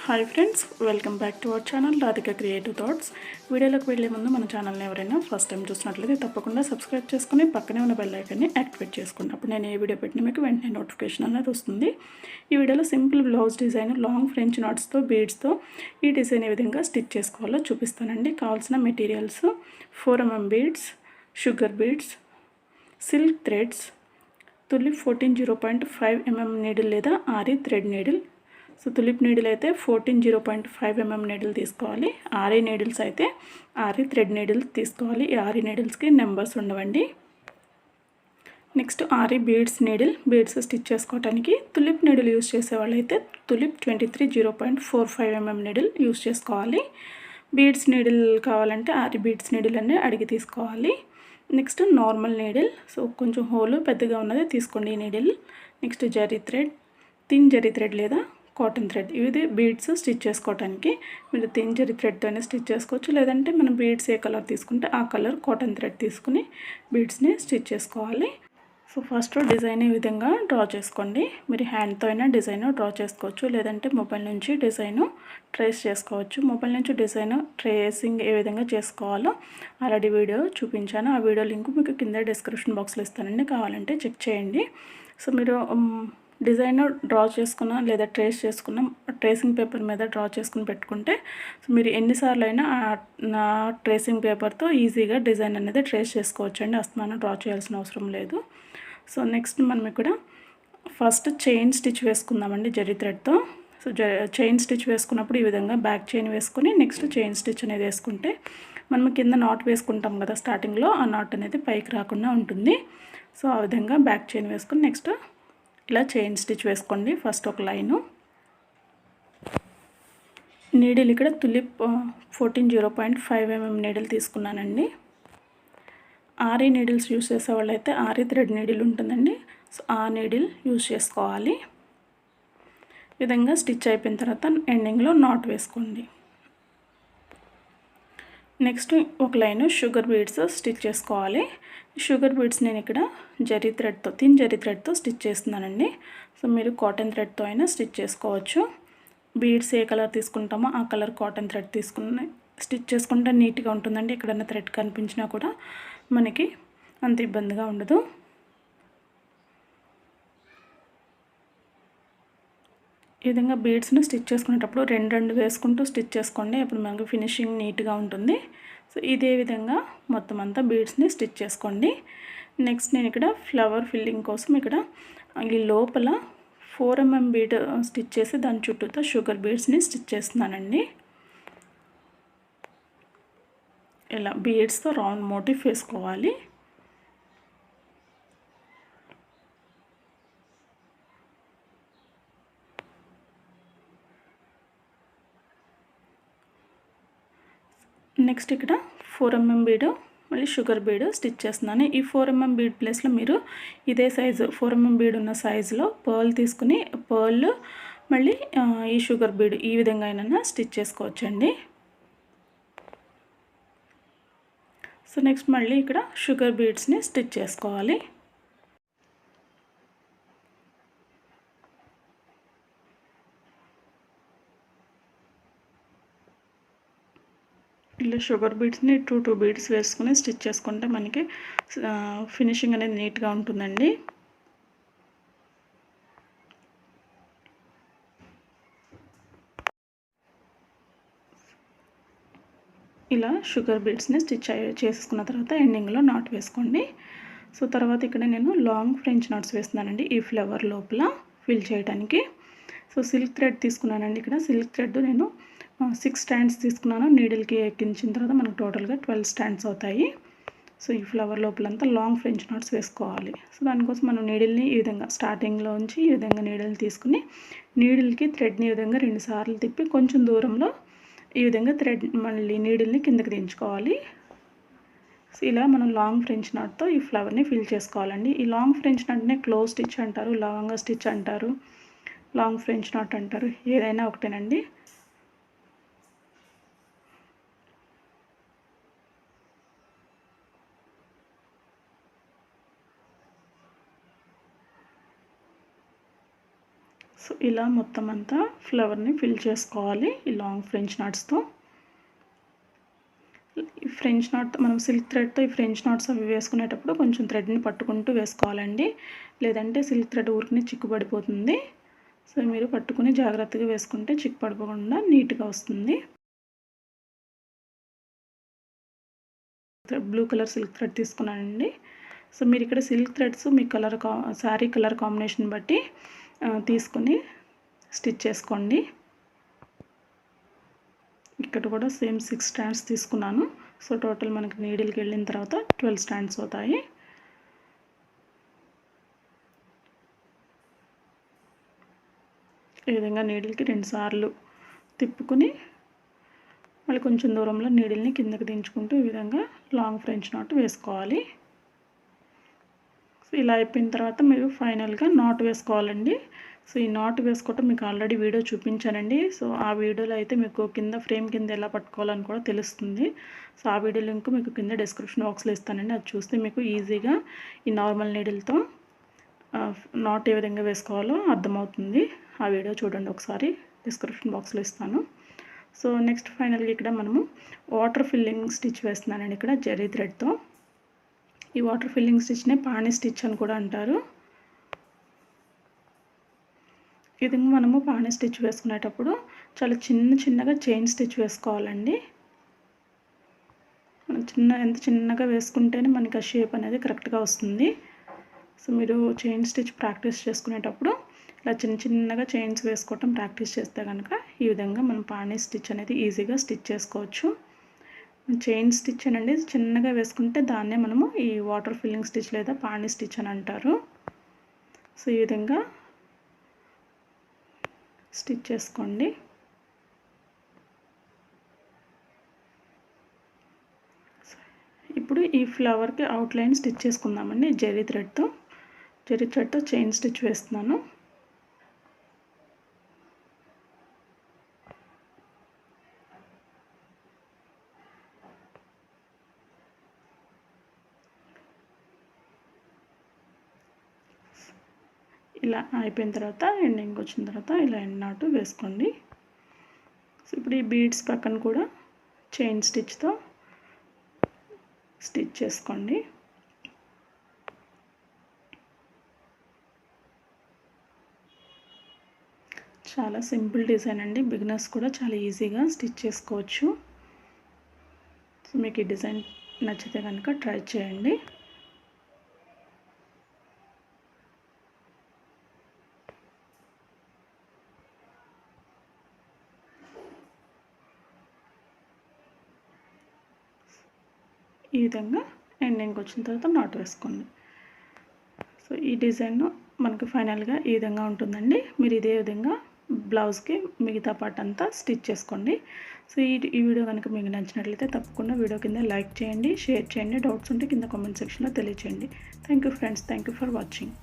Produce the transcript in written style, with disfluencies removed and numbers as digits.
Hi friends, welcome back to our channel Radhika creative thoughts. వీడియోలోకి వెళ్ళే ముందు మన ఛానల్ని ఎవరైనా ఫస్ట్ టైం చూసినట్లయితే తప్పకుండా సబ్స్క్రైబ్ చేసుకుని పక్కనే ఉన్న బెల్ ఐకాన్ని యాక్టివేట్ చేసుకోండి. అప్పుడు నేను ఏ వీడియో పెట్టినా మీకు వెంటనే నోటిఫికేషన్ అనేది వస్తుంది. ఈ వీడియోలో simple blouse design long French నాట్స్తో బీడ్స్తో ఈ డిజైన్ ఏ విధంగా స్టిచ్ చేసుకోవాలో చూపిస్తానండి. కావాల్సిన materials 4mm beads, sugar beads, silk threads, tulip 14.0.5mm needle లేదా aari thread needle. So tulip needle అయితే 14.0.5mm నీడిల్ తీసుకోవాలి. ఆరి నీడిల్స్ అయితే ఆరి థ్రెడ్ నీడిల్ తీసుకోవాలి. ఈ ఆరి నీడిల్స్కి నెంబర్స్ ఉండవండి. నెక్స్ట్ ఆరి బీడ్స్ నీడిల్, బీడ్స్ స్టిచ్ చేసుకోవడానికి తులిప్ నీడిల్ యూస్ చేసే వాళ్ళైతే తులిప్ 23.0.45mm నీడిల్ యూస్ చేసుకోవాలి. బీడ్స్ నీడిల్ కావాలంటే ఆరి బీడ్స్ నీడిల్ అనే అడిగి తీసుకోవాలి. నెక్స్ట్ నార్మల్ నీడిల్, సో కొంచెం హోల్ పెద్దగా ఉన్నది తీసుకోండి ఈ needle. Next zari thread, thin zari thread లేదా కాటన్ థ్రెడ్. ఇది బీడ్స్ స్టిచ్ చేసుకోవడానికి మీరు థిన్ జరీ థ్రెడ్తోనే స్టిచ్ చేసుకోవచ్చు, లేదంటే మనం బీడ్స్ ఏ కలర్ తీసుకుంటే ఆ కలర్ కాటన్ థ్రెడ్ తీసుకుని బీడ్స్ని స్టిచ్ చేసుకోవాలి. సో ఫస్ట్ డిజైన్ ఈ విధంగా డ్రా చేసుకోండి. మీరు హ్యాండ్తో అయినా డిజైన్ డ్రా చేసుకోవచ్చు, లేదంటే మొబైల్ నుంచి డిజైన్ ట్రేస్ చేసుకోవచ్చు. మొబైల్ నుంచి డిజైన్ ట్రేసింగ్ ఏ విధంగా చేసుకోవాలో ఆల్రెడీ వీడియో చూపించాను. ఆ వీడియో లింక్ మీకు కింద డిస్క్రిప్షన్ బాక్స్లో ఇస్తానండి, కావాలంటే చెక్ చేయండి. సో మీరు డిజైన్ డ్రా చేసుకున్న లేదా ట్రేస్ చేసుకున్న ట్రేసింగ్ పేపర్ మీద డ్రా చేసుకుని పెట్టుకుంటే సో మీరు ఎన్నిసార్లు అయినా నా ట్రేసింగ్ పేపర్తో ఈజీగా డిజైన్ అనేది ట్రేస్ చేసుకోవచ్చు అండి. అస్తమానం డ్రా చేయాల్సిన అవసరం లేదు. సో నెక్స్ట్ మనం ఇక్కడ ఫస్ట్ చైన్ స్టిచ్ వేసుకుందామండి జరీ థ్రెడ్తో. సో చైన్ స్టిచ్ వేసుకున్నప్పుడు ఈ విధంగా బ్యాక్ చైన్ వేసుకొని నెక్స్ట్ చైన్ స్టిచ్ అనేది వేసుకుంటే మనం కింద నాట్ వేసుకుంటాం కదా స్టార్టింగ్లో, ఆ నాట్ అనేది పైకి రాకుండా ఉంటుంది. సో ఆ విధంగా బ్యాక్ చైన్ వేసుకొని నెక్స్ట్ ఇలా చైన్ స్టిచ్ వేసుకోండి. ఫస్ట్ ఒక లైను నీడిల్ ఇక్కడ తులిప్ 14.0.5mm నీడిల్ తీసుకున్నానండి. ఆరి నీడిల్స్ యూస్ చేసే వాళ్ళైతే ఆరి థ్రెడ్ నీడిల్ ఉంటుందండి, సో ఆ నీడిల్ యూస్ చేసుకోవాలి. ఈ విధంగా స్టిచ్ అయిపోయిన తర్వాత ఎండింగ్లో నాట్ వేసుకోండి. నెక్స్ట్ ఒక లైను షుగర్ బీడ్స్ స్టిచ్ చేసుకోవాలి. షుగర్ బీడ్స్ నేను ఇక్కడ జరీ థ్రెడ్తో థిన్ జరీ థ్రెడ్తో స్టిచ్ చేస్తున్నానండి. సో మీరు కాటన్ థ్రెడ్తో అయినా స్టిచ్ చేసుకోవచ్చు. బీడ్స్ ఏ కలర్ తీసుకుంటామో ఆ కలర్ కాటన్ థ్రెడ్ తీసుకుని స్టిచ్ చేసుకుంటే నీట్గా ఉంటుందండి. ఎక్కడైనా థ్రెడ్ కనిపించినా కూడా మనకి అంత ఇబ్బందిగా ఉండదు. ఈ విధంగా బీడ్స్ని స్టిచ్ చేసుకునేటప్పుడు రెండు వేసుకుంటూ స్టిచ్ చేసుకోండి, అప్పుడు మనకు ఫినిషింగ్ నీట్గా ఉంటుంది. సో ఇదే విధంగా మొత్తం అంతా బీడ్స్ని స్టిచ్ చేసుకోండి. నెక్స్ట్ నేను ఇక్కడ ఫ్లవర్ ఫిల్లింగ్ కోసం ఇక్కడ ఈ లోపల 4mm బీడ్ స్టిచ్ చేసి దాని చుట్టూతో షుగర్ బీడ్స్ని స్టిచ్ చేస్తున్నానండి. ఇలా బీడ్స్తో రౌండ్ మోటిఫ్ వేసుకోవాలి. నెక్స్ట్ ఇక్కడ 4mm బీడ్ మళ్ళీ షుగర్ బీడ్ స్టిచ్ చేస్తున్నాను. ఈ 4mm బీడ్ ప్లేస్లో మీరు ఇదే సైజు 4mm బీడ్ ఉన్న సైజులో పర్ల్ తీసుకుని పర్ల్ మళ్ళీ ఈ షుగర్ బీడ్ ఈ విధంగా అయినా స్టిచ్ చేసుకోవచ్చండి. సో నెక్స్ట్ మళ్ళీ ఇక్కడ షుగర్ బీడ్స్ని స్టిచ్ చేసుకోవాలి. ఇలా షుగర్ బీడ్స్ని టూ బీడ్స్ వేసుకుని స్టిచ్ చేసుకుంటే మనకి ఫినిషింగ్ అనేది నీట్గా ఉంటుందండి. ఇలా షుగర్ బీడ్స్ని స్టిచ్ చేసుకున్న తర్వాత ఎండింగ్లో నాట్ వేసుకోండి. సో తర్వాత ఇక్కడ నేను లాంగ్ ఫ్రెంచ్ నాట్స్ వేస్తున్నానండి ఈ ఫ్లవర్ లోపల ఫిల్ చేయడానికి. సో సిల్క్ థ్రెడ్ తీసుకున్నానండి. ఇక్కడ సిల్క్ థ్రెడ్ నేను 6 స్టాండ్స్ తీసుకున్నాను. నీడిల్కి ఎక్కించిన తర్వాత మనకు టోటల్గా 12 స్టాండ్స్ అవుతాయి. సో ఈ ఫ్లవర్ లోపలంతా లాంగ్ ఫ్రెంచ్ నాట్స్ వేసుకోవాలి. సో దానికోసం మనం నీడిల్ని ఈ విధంగా స్టార్టింగ్లోంచి ఈ విధంగా నీడిల్ని తీసుకుని నీడిల్కి థ్రెడ్ని ఈ విధంగా 2 సార్లు తిప్పి కొంచెం దూరంలో ఈ విధంగా థ్రెడ్ మళ్ళీ నీడిల్ని కిందకి దించుకోవాలి. సో ఇలా మనం లాంగ్ ఫ్రెంచ్ నాట్తో ఈ ఫ్లవర్ని ఫిల్ చేసుకోవాలండి. ఈ లాంగ్ ఫ్రెంచ్ నాట్నే క్లోవ్ స్టిచ్ అంటారు, లవంగా స్టిచ్ అంటారు, లాంగ్ ఫ్రెంచ్ నాట్ అంటారు, ఏదైనా ఒకటేనండి. సో ఇలా మొత్తం అంతా ఫ్లవర్ని ఫిల్ చేసుకోవాలి ఈ లాంగ్ ఫ్రెంచ్ నాట్స్తో. ఈ ఫ్రెంచ్ నాట్ మనం సిల్క్ థ్రెడ్తో ఈ ఫ్రెంచ్ నాట్స్ అవి వేసుకునేటప్పుడు కొంచెం థ్రెడ్ని పట్టుకుంటూ వేసుకోవాలండి, లేదంటే సిల్క్ థ్రెడ్ ఊరికి చిక్కు పడిపోతుంది. సో మీరు పట్టుకుని జాగ్రత్తగా వేసుకుంటే చిక్కు పడిపోకుండా నీట్గా వస్తుంది. బ్లూ కలర్ సిల్క్ థ్రెడ్ తీసుకున్నానండి. సో మీరు ఇక్కడ సిల్క్ థ్రెడ్స్ మీ కలర్ శారీ కలర్ కాంబినేషన్ బట్టి తీసుకొని స్టిచ్ చేసుకోండి. ఇక్కడ కూడా సేమ్ 6 స్టాండ్స్ తీసుకున్నాను. సో టోటల్ మనకి నీడిల్కి వెళ్ళిన తర్వాత 12 స్టాండ్స్ అవుతాయి. ఈ విధంగా నీడిల్కి 2 సార్లు తిప్పుకొని మళ్ళీ కొంచెం దూరంలో నీడిల్ని కిందకి దించుకుంటూ ఈ విధంగా లాంగ్ ఫ్రెంచ్ నాట్ వేసుకోవాలి. సో ఇలా అయిపోయిన తర్వాత మీరు ఫైనల్గా నాట్ వేసుకోవాలండి. సో ఈ నాట్ వేసుకోవటం మీకు ఆల్రెడీ వీడియో చూపించానండి. సో ఆ వీడియోలో అయితే మీకు కింద ఫ్రేమ్ కింద ఎలా పట్టుకోవాలని కూడా తెలుస్తుంది. సో ఆ వీడియో లింక్ మీకు కింద డిస్క్రిప్షన్ బాక్స్లో ఇస్తానండి. అది చూస్తే మీకు ఈజీగా ఈ నార్మల్ నీడిల్తో నాట్ ఏ విధంగా వేసుకోవాలో అర్థమవుతుంది. ఆ వీడియో చూడండి ఒకసారి, డిస్క్రిప్షన్ బాక్స్లో ఇస్తాను. సో నెక్స్ట్ ఫైనల్గా ఇక్కడ మనము వాటర్ ఫిల్లింగ్ స్టిచ్ వేస్తున్నానండి ఇక్కడ జరీ థ్రెడ్తో. ఈ వాటర్ ఫిల్లింగ్ స్టిచ్నే పాణి స్టిచ్ అని కూడా అంటారు. ఈ విధంగా మనము పాణి స్టిచ్ వేసుకునేటప్పుడు చాలా చిన్నగా చైన్ స్టిచ్ వేసుకోవాలండి. మనం ఎంత చిన్నగా వేసుకుంటేనే మనకి ఆ షేప్ అనేది కరెక్ట్గా వస్తుంది. సో మీరు చైన్ స్టిచ్ ప్రాక్టీస్ చేసుకునేటప్పుడు ఇలా చిన్నగా చైన్స్ వేసుకోవటం ప్రాక్టీస్ చేస్తే కనుక ఈ విధంగా మనం పాణి స్టిచ్ అనేది ఈజీగా స్టిచ్ చేసుకోవచ్చు. చైన్ స్టిచ్ అనండి చిన్నగా వేసుకుంటే దాన్నే మనము ఈ వాటర్ ఫిల్లింగ్ స్టిచ్ లేదా పాణి స్టిచ్ అని అంటారు. సో ఈ విధంగా స్టిచ్ చేసుకోండి. ఇప్పుడు ఈ ఫ్లవర్కి అవుట్లైన్ స్టిచ్ చేసుకుందామండి. జరీ థ్రెడ్తో చైన్ స్టిచ్ వేస్తున్నాను. ఇలా అయిపోయిన తర్వాత ఎండింగ్ వచ్చిన తర్వాత ఇలా ఎండ్ నాట్ వేసుకోండి. సో ఇప్పుడు ఈ బీడ్స్ పక్కన కూడా చైన్ స్టిచ్తో స్టిచ్ చేసుకోండి. చాలా సింపుల్ డిజైన్ అండి, బిగినర్స్ కూడా చాలా ఈజీగా స్టిచ్ చేసుకోవచ్చు. సో మీకు ఈ డిజైన్ నచ్చితే కనుక ట్రై చేయండి. ఈ విధంగా ఎండింగ్ వచ్చిన తర్వాత నాట్ వేసుకోండి. సో ఈ డిజైన్ మనకు ఫైనల్గా ఈ విధంగా ఉంటుందండి. మీరు ఇదే విధంగా బ్లౌజ్కి మిగతా పార్ట్ అంతా స్టిచ్ చేసుకోండి. సో ఈ వీడియో కనుక మీకు నచ్చినట్లయితే తప్పకుండా వీడియో కింద లైక్ చేయండి, షేర్ చేయండి. డౌట్స్ ఉంటే కింద కామెంట్ సెక్షన్లో తెలియచేయండి. Thank you friends, thank you for watching.